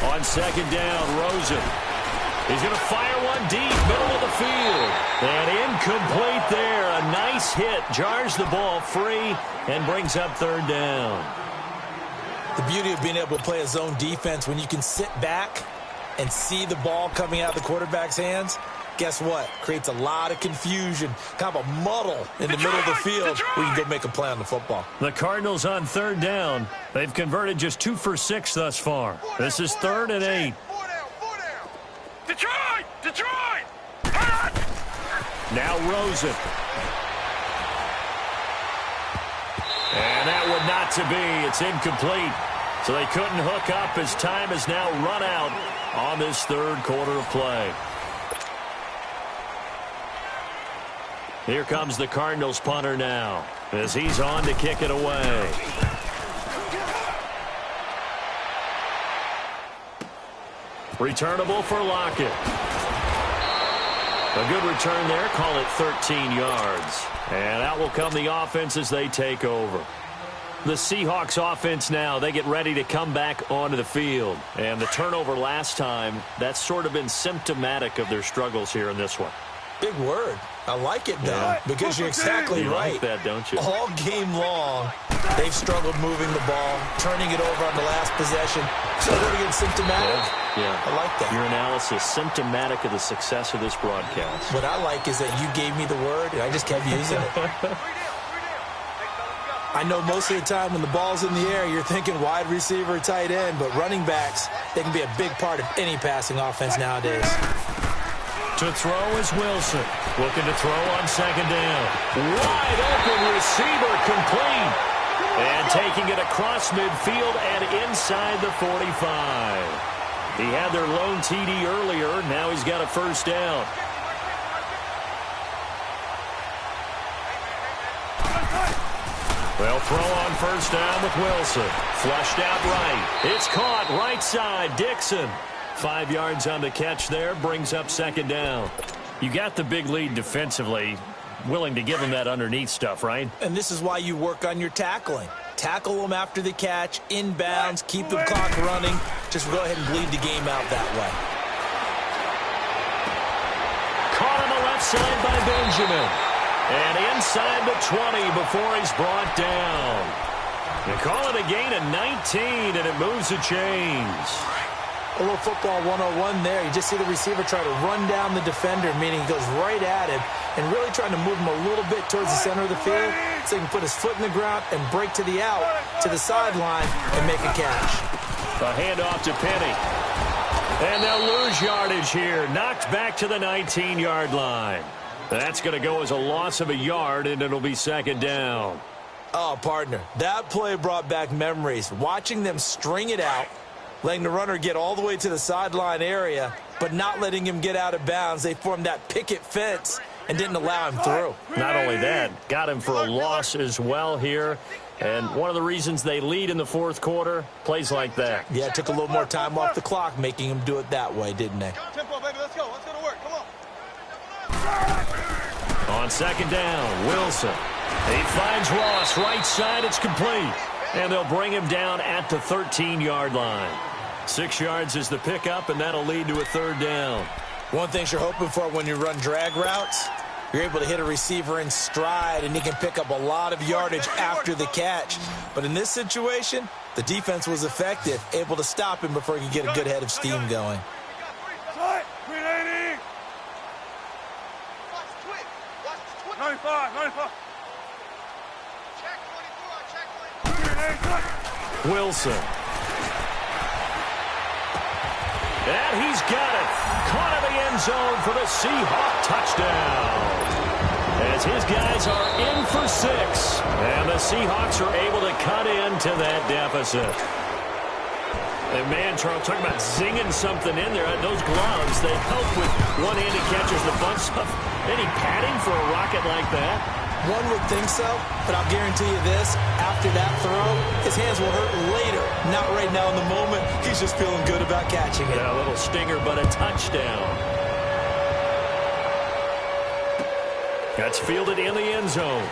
On 2nd down, Rosen. He's going to fire one deep, middle of the field. And incomplete there. A nice hit. Jars the ball free and brings up 3rd down. The beauty of being able to play a zone defense when you can sit back and see the ball coming out of the quarterback's hands, guess what? Creates a lot of confusion, kind of a muddle in the middle of the field where you can go make a play on the football. The Cardinals on 3rd down. They've converted just 2 for 6 thus far. This is 3rd and 8. Detroit! Now Rosen. And that would not to be. It's incomplete. So they couldn't hook up as time has now run out on this 3rd quarter of play. Here comes the Cardinals punter now as he's on to kick it away. Returnable for Lockett. A good return there. Call it 13 yards. And out will come the offense as they take over. The Seahawks offense now, they get ready to come back onto the field. And the turnover last time, that's sort of been symptomatic of their struggles here in this one. Big word. I like it, though, because you're exactly right. You like that, don't you? All game long, they've struggled moving the ball, turning it over on the last possession. So they're going to get symptomatic. Yeah. I like that. Your analysis, symptomatic of the success of this broadcast. What I like is that you gave me the word, and I just kept using it. I know most of the time when the ball's in the air, you're thinking wide receiver, tight end, but running backs, they can be a big part of any passing offense nowadays. To throw is Wilson. Looking to throw on second down. Wide open receiver complete. And taking it across midfield and inside the 45. He had their lone TD earlier. Now he's got a first down. Well, throw on first down with Wilson. Flushed out right. It's caught right side. Dixon. 5 yards on the catch there. Brings up second down. You got the big lead defensively. Willing to give them that underneath stuff, right? And this is why you work on your tackling. Tackle them after the catch, inbounds, keep the clock running. Just go ahead and bleed the game out that way. Caught on the left side by Benjamin. And inside the 20 before he's brought down. They call it a gain of 19, and it moves the chains. A little football 101 there. You just see the receiver try to run down the defender, meaning he goes right at him and really trying to move him a little bit towards the center of the field so he can put his foot in the ground and break to the out, to the sideline, and make a catch. A handoff to Penny. And they'll lose yardage here. Knocked back to the 19-yard line. That's going to go as a loss of a yard, and it'll be second down. Oh, partner, that play brought back memories. Watching them string it out, letting the runner get all the way to the sideline area, but not letting him get out of bounds. They formed that picket fence and didn't allow him through. Not only that, got him for a loss as well here. And one of the reasons they lead in the fourth quarter, plays like that. Yeah, it took a little more time off the clock, making him do it that way, didn't they? Tempo, baby. Let's go. Let's go to work. Come on. On second down, Wilson. He finds Ross right side. It's complete. And they'll bring him down at the 13-yard line. 6 yards is the pickup, and that'll lead to a third down. One thing you're hoping for when you run drag routes, you're able to hit a receiver in stride, and he can pick up a lot of yardage after the catch. But in this situation, the defense was effective, able to stop him before he could get a good head of steam going. 95. Wilson. And he's got it. Caught in the end zone for the Seahawk touchdown. As his guys are in for 6. And the Seahawks are able to cut into that deficit. And man, Charles, talking about zinging something in there. Those gloves, they help with one-handed catches, the fun stuff. Any padding for a rocket like that? One would think so, but I'll guarantee you this. After that throw, his hands will hurt later. Not right now in the moment. He's just feeling good about catching it. Yeah, a little stinger, but a touchdown. That's fielded in the end zone.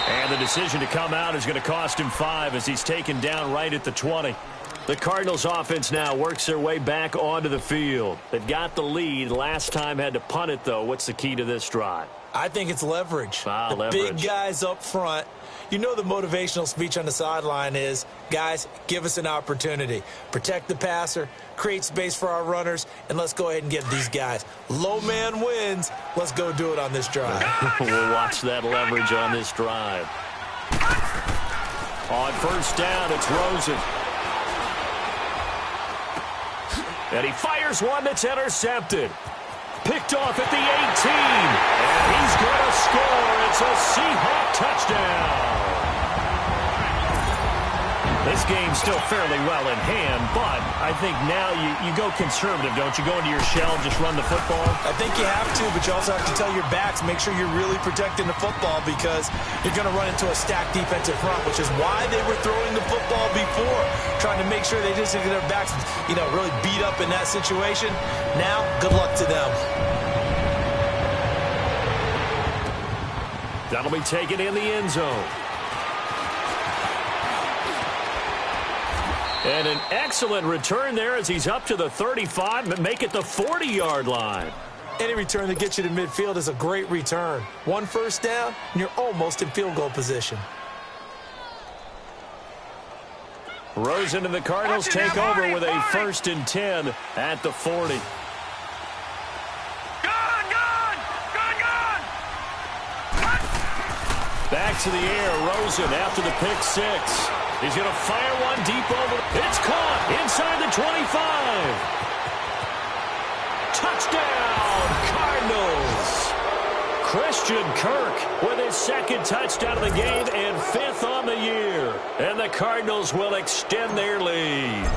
And the decision to come out is going to cost him 5 as he's taken down right at the 20. The Cardinals offense now works their way back onto the field. They've got the lead. Last time had to punt it, though. What's the key to this drive? I think it's leverage. The leverage. Big guys up front. You know the motivational speech on the sideline is, guys, give us an opportunity. Protect the passer, create space for our runners, and let's go ahead and get these guys. Low man wins. Let's go do it on this drive. We'll watch that leverage on this drive. On first down, it's Rosen. And he fires one that's intercepted. Picked off at the 18. And he's going to score. It's a Seahawk touchdown. This game's still fairly well in hand, but I think now you go conservative, don't you? Go into your shell and just run the football? I think you have to, but you also have to tell your backs, make sure you're really protecting the football because you're going to run into a stacked defensive front, which is why they were throwing the football before, trying to make sure they just get their backs, really beat up in that situation. Now, good luck to them. That'll be taken in the end zone. And an excellent return there as he's up to the 35, but make it the 40-yard line. Any return that gets you to midfield is a great return. One first down, and you're almost in field goal position. Rosen and the Cardinals take over with a 1st and 10 at the 40. Back to the air, Rosen after the pick 6. He's going to fire one deep over. It's caught inside the 25. Touchdown, Cardinals. Christian Kirk with his 2nd touchdown of the game and 5th on the year. And the Cardinals will extend their lead.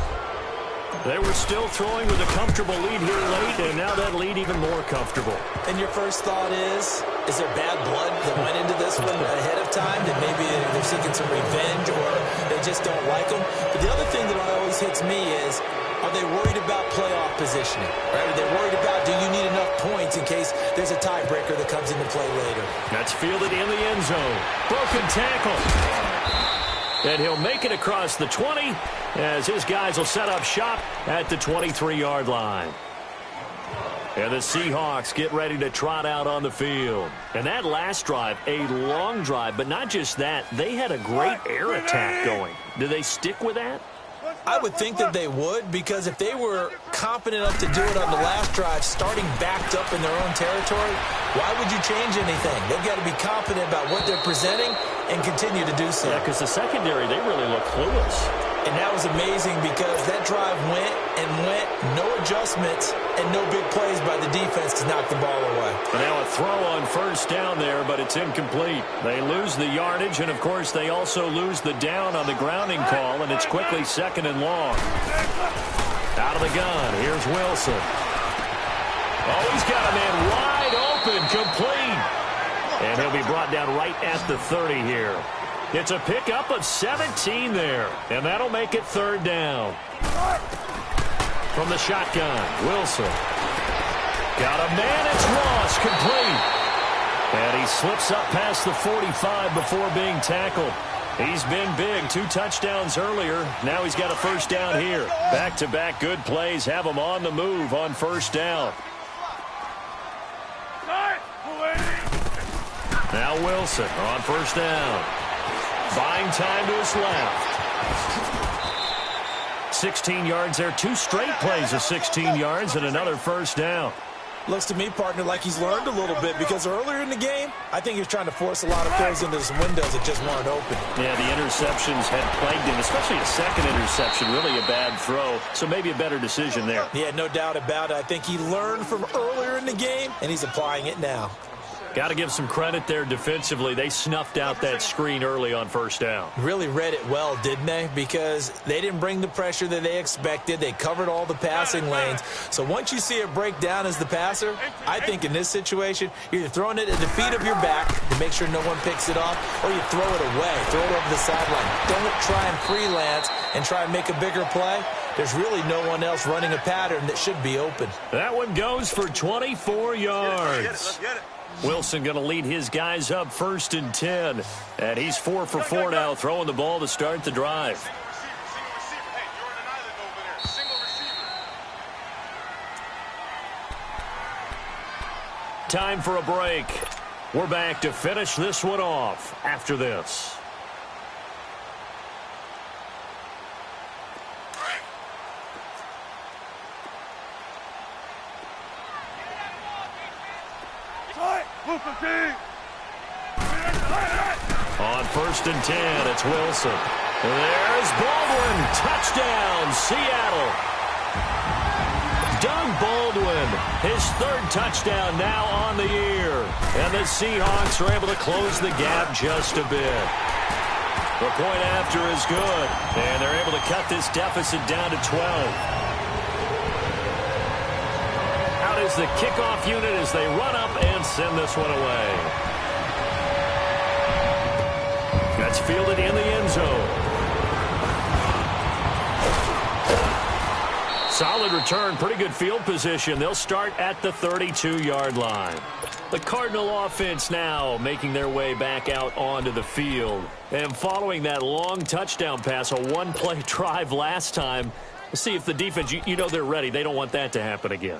They were still throwing with a comfortable lead here late, and now that lead even more comfortable. And your first thought is there bad blood that went into this one ahead of time, that maybe they're seeking some revenge or they just don't like them? But the other thing that always hits me is, are they worried about playoff positioning? Right? Are they worried about, do you need enough points in case there's a tiebreaker that comes into play later? That's fielded in the end zone. Broken tackle. And he'll make it across the 20 as his guys will set up shop at the 23-yard line. And the Seahawks get ready to trot out on the field. And that last drive, a long drive, but not just that, they had a great air attack going. Do they stick with that? I would think that they would, because if they were confident enough to do it on the last drive, starting backed up in their own territory, why would you change anything? They've got to be confident about what they're presenting and continue to do so. Yeah, because the secondary, they really look clueless. And that was amazing because that drive went and went, no adjustments, and no big plays by the defense to knock the ball away. And now a throw on 1st down there, but it's incomplete. They lose the yardage, and, of course, they also lose the down on the grounding call, and it's quickly 2nd and long. Out of the gun, here's Wilson. Oh, he's got a man wide open, complete. And he'll be brought down right at the 30 here. It's a pickup of 17 there, and that'll make it 3rd down. From the shotgun, Wilson. Got a man, it's Ross, complete. And he slips up past the 45 before being tackled. He's been big, 2 touchdowns earlier. Now he's got a 1st down here. Back-to-back good plays have him on the move on 1st down. Now Wilson on 1st down. Buying time to his left. 16 yards there. 2 straight plays of 16 yards and another 1st down. Looks to me, partner, like he's learned a little bit, because earlier in the game, I think he was trying to force a lot of throws into some windows that just weren't open. Yeah, the interceptions had plagued him, especially a 2nd interception, really a bad throw, so maybe a better decision there. Yeah, no doubt about it. I think he learned from earlier in the game, and he's applying it now. Got to give some credit there defensively. They snuffed out that screen early on 1st down. Really read it well, didn't they? Because they didn't bring the pressure that they expected. They covered all the passing lanes. So once you see it break down as the passer, I think in this situation, you're either throwing it at the feet of your back to make sure no one picks it off, or you throw it away, throw it over the sideline. Don't try and freelance and try and make a bigger play. There's really no one else running a pattern that should be open. That one goes for 24 yards. Let's get it. Wilson going to lead his guys up 1st and 10. And he's 4 for 4 now, throwing the ball to start the drive. Time for a break. We're back to finish this one off after this. On 1st and 10, it's Wilson. There's Baldwin. Touchdown, Seattle. Doug Baldwin, his 3rd touchdown now on the year. And the Seahawks are able to close the gap just a bit. The point after is good, and they're able to cut this deficit down to 12. Out is the kickoff unit as they run up and send this one away. That's fielded in the end zone. Solid return, pretty good field position. They'll start at the 32-yard line. The Cardinal offense now making their way back out onto the field. And following that long touchdown pass, a one-play drive last time, we'll see if the defense, you know they're ready. They don't want that to happen again.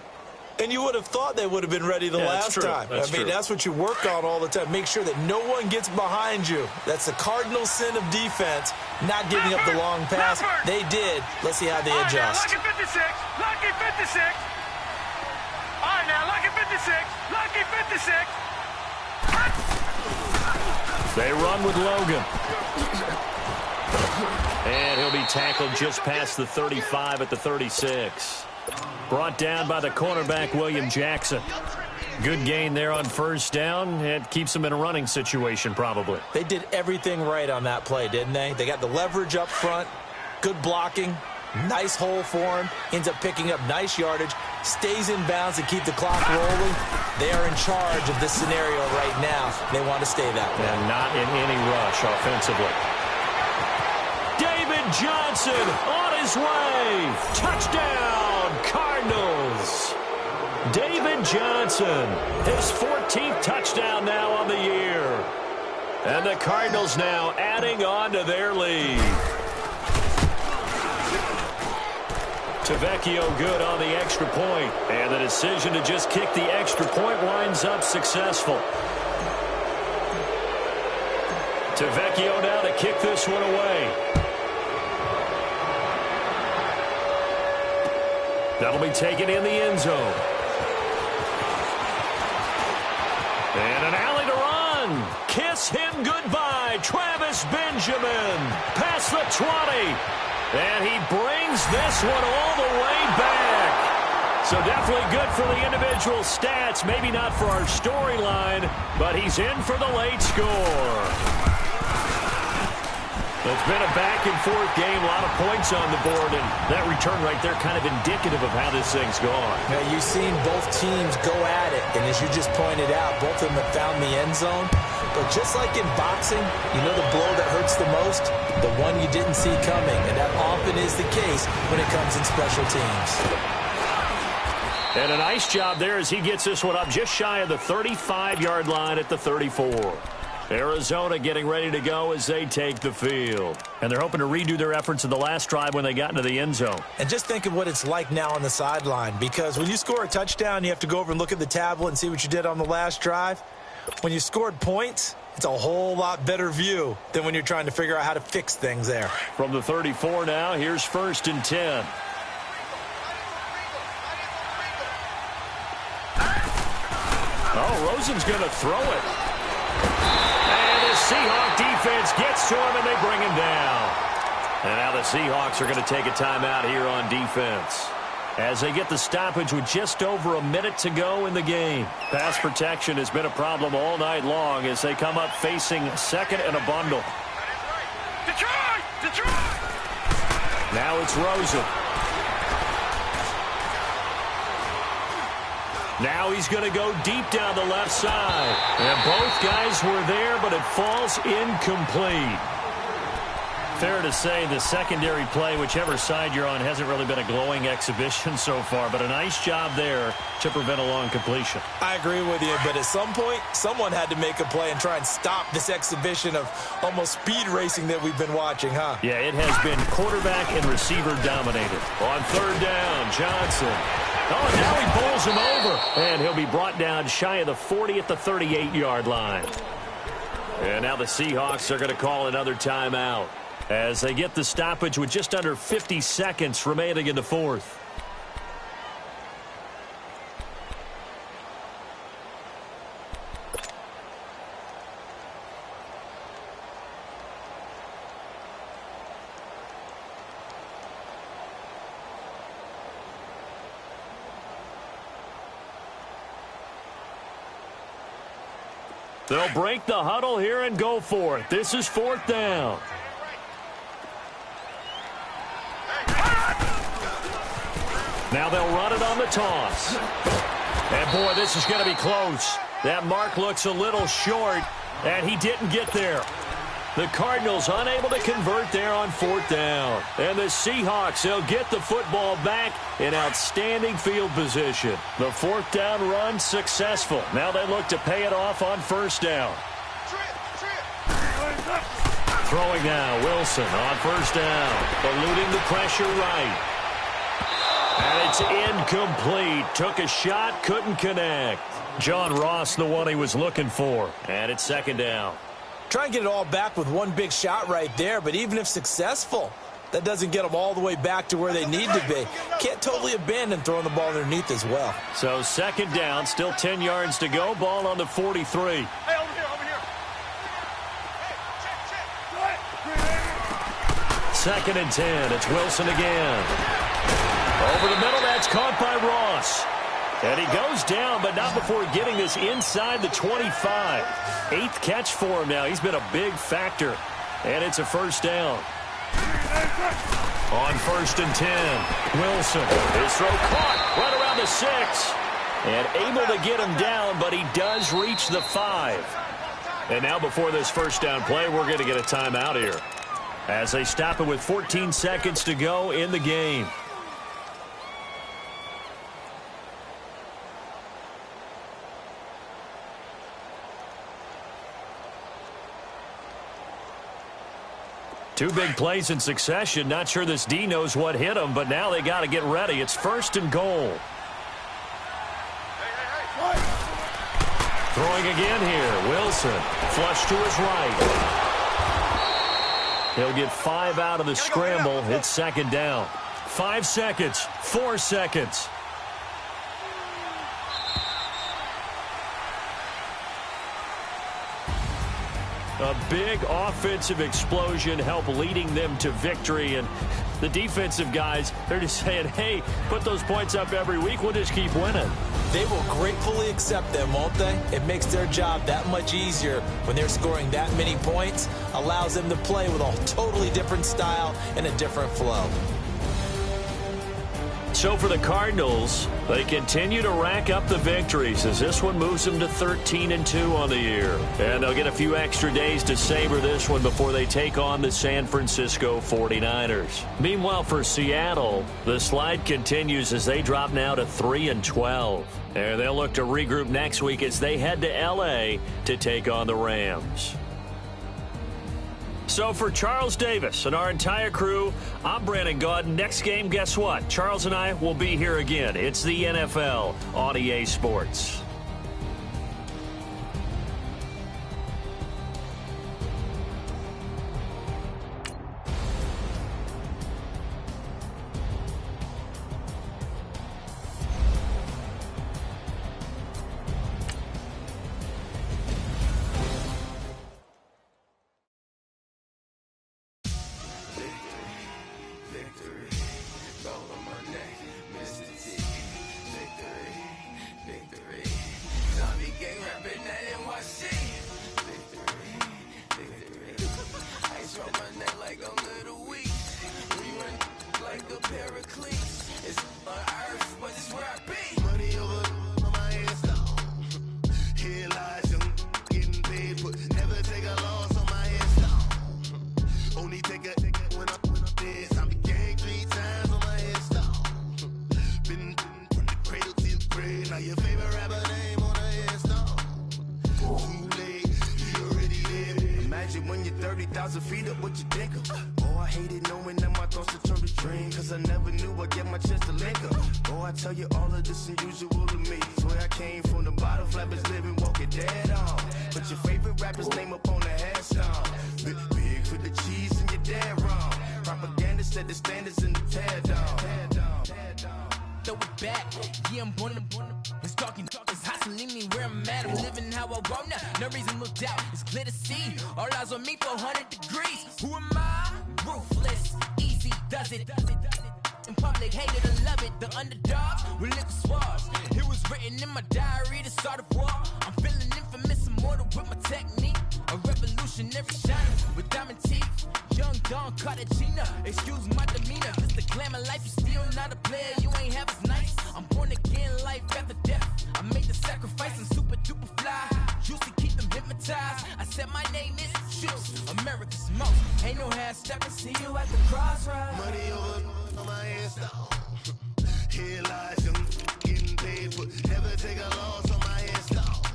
And you would have thought they would have been ready the last time. That's what you work on all the time. Make sure that no one gets behind you. That's the cardinal sin of defense, not giving up the long pass. They did. Let's see how they adjust. Lucky 56. Lucky 56. All right, now, lucky 56. Lucky 56. They run with Logan. And he'll be tackled just past the 35 at the 36. Brought down by the cornerback, William Jackson. Good gain there on first down. It keeps them in a running situation, probably. They did everything right on that play, didn't they? They got the leverage up front, good blocking, nice hole for him, ends up picking up nice yardage, stays in bounds to keep the clock rolling. They are in charge of this scenario right now. They want to stay that way. And not in any rush offensively. David Johnson on his way. Touchdown, Cardinals. David Johnson, his 14th touchdown now on the year. And the Cardinals now adding on to their lead. Tavecchio good on the extra point. And the decision to just kick the extra point winds up successful. Tavecchio now to kick this one away. That'll be taken in the end zone. And an alley to run. Kiss him goodbye. Travis Benjamin past the 20. And he brings this one all the way back. So definitely good for the individual stats. Maybe not for our storyline, but he's in for the late score. It's been a back-and-forth game, a lot of points on the board, and that return right there kind of indicative of how this thing's gone. Now, you've seen both teams go at it, and as you just pointed out, both of them have found the end zone. But just like in boxing, you know the blow that hurts the most? The one you didn't see coming, and that often is the case when it comes in special teams. And a nice job there as he gets this one up just shy of the 35-yard line at the 34. Arizona getting ready to go as they take the field. And they're hoping to redo their efforts in the last drive when they got into the end zone. And just think of what it's like now on the sideline, because when you score a touchdown, you have to go over and look at the tablet and see what you did on the last drive. When you scored points, it's a whole lot better view than when you're trying to figure out how to fix things there. From the 34 now, here's 1st and 10. Oh, Rosen's going to throw it. Seahawk defense gets to him, and they bring him down. And now the Seahawks are going to take a timeout here on defense as they get the stoppage with just over a minute to go in the game. Pass protection has been a problem all night long as they come up facing 2nd and a bundle. Detroit! Detroit! Now it's Rosen. Now he's going to go deep down the left side. And both guys were there, but it falls incomplete. Fair to say the secondary play, whichever side you're on, hasn't really been a glowing exhibition so far. But a nice job there to prevent a long completion. I agree with you, but at some point, someone had to make a play and try and stop this exhibition of almost speed racing that we've been watching, huh? Yeah, it has been quarterback and receiver dominated. On 3rd down, Johnson. Oh, now he pulls him over. And he'll be brought down shy of the 40 at the 38-yard line. And now the Seahawks are going to call another timeout as they get the stoppage with just under 50 seconds remaining in the 4th. They'll break the huddle here and go for it. This is 4th down. Now they'll run it on the toss. And, boy, this is going to be close. That mark looks a little short, and he didn't get there. The Cardinals unable to convert there on 4th down. And the Seahawks, they'll get the football back in outstanding field position. The 4th down run successful. Now they look to pay it off on 1st down. Throwing now, Wilson on 1st down. Eluding the pressure right. And it's incomplete. Took a shot, couldn't connect. John Ross, the one he was looking for. And it's 2nd down. Try and get it all back with one big shot right there, but even if successful, that doesn't get them all the way back to where they need to be. Can't totally abandon throwing the ball underneath as well. So 2nd down, still 10 yards to go. Ball on the 43. Hey, over here, over here. Hey, check. 2nd and 10. It's Wilson again. Over the middle, that's caught by Ross. And he goes down, but not before getting this inside the 25. 8th catch for him now. He's been a big factor. And it's a 1st down. On 1st and 10, Wilson. His throw caught right around the 6. And able to get him down, but he does reach the 5. And now before this 1st down play, we're going to get a timeout here, as they stop it with 14 seconds to go in the game. Two big plays in succession. Not sure this D knows what hit him, but now they got to get ready. It's 1st and goal. Throwing again here. Wilson. Flush to his right. He'll get 5 out of the scramble. It's 2nd down. 5 seconds. 4 seconds. A big offensive explosion helped leading them to victory. And the defensive guys, they're just saying, hey, put those points up every week. We'll just keep winning. They will gratefully accept them, won't they? It makes their job that much easier when they're scoring that many points. Allows them to play with a totally different style and a different flow. So for the Cardinals, they continue to rack up the victories as this one moves them to 13-2 on the year. And they'll get a few extra days to savor this one before they take on the San Francisco 49ers. Meanwhile, for Seattle, the slide continues as they drop now to 3-12. And they'll look to regroup next week as they head to L.A. to take on the Rams. So for Charles Davis and our entire crew, I'm Brandon Gaudin. Next game, guess what? Charles and I will be here again. It's the NFL on EA Sports. I said my name is Juice, America. ain't no half stepping, see you at the crossroads. Money over on my install. Here lies young getting paid for. Never take a loss on my install.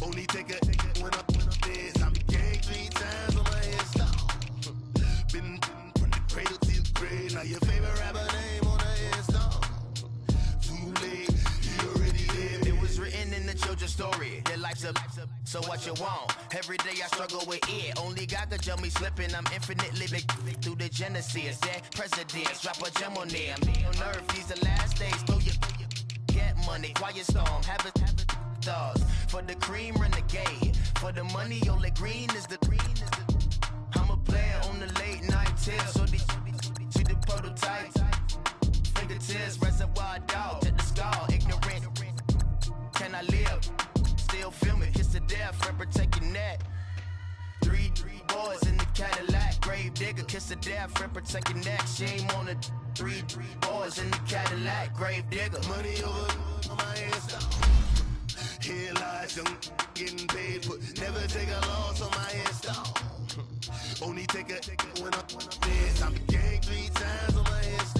Only take a when I'm dead. I'm gang 3 times on my install. Been from the cradle to the grave. Now your favorite rapper name on the install. Too late, you already dead. It was written in the children's story. Their life's up, so what you want? Every day I struggle with it. Only God could jump me slipping. I'm infinitely big through the genesis. Dead presidents, drop a gem on them. On earth, these the last days. Throw your get money, quiet storm. Have it thoughts. For the cream, renegade. For the money, only green is the green is the. I'm a player on the late night tip. So they see the prototype. Fingertips, reservoir dog to the skull. Ignorant. Can I live? Still filming, kiss to death, rep protecting that. Three boys in the Cadillac, grave digger, kiss to death, rep protecting that. Shame on the three boys in the Cadillac, grave digger. Money over on my install. Here lies young getting paid for. Never take a loss on my install. Only take a when I'm dead. I'm gang 3 times on my install.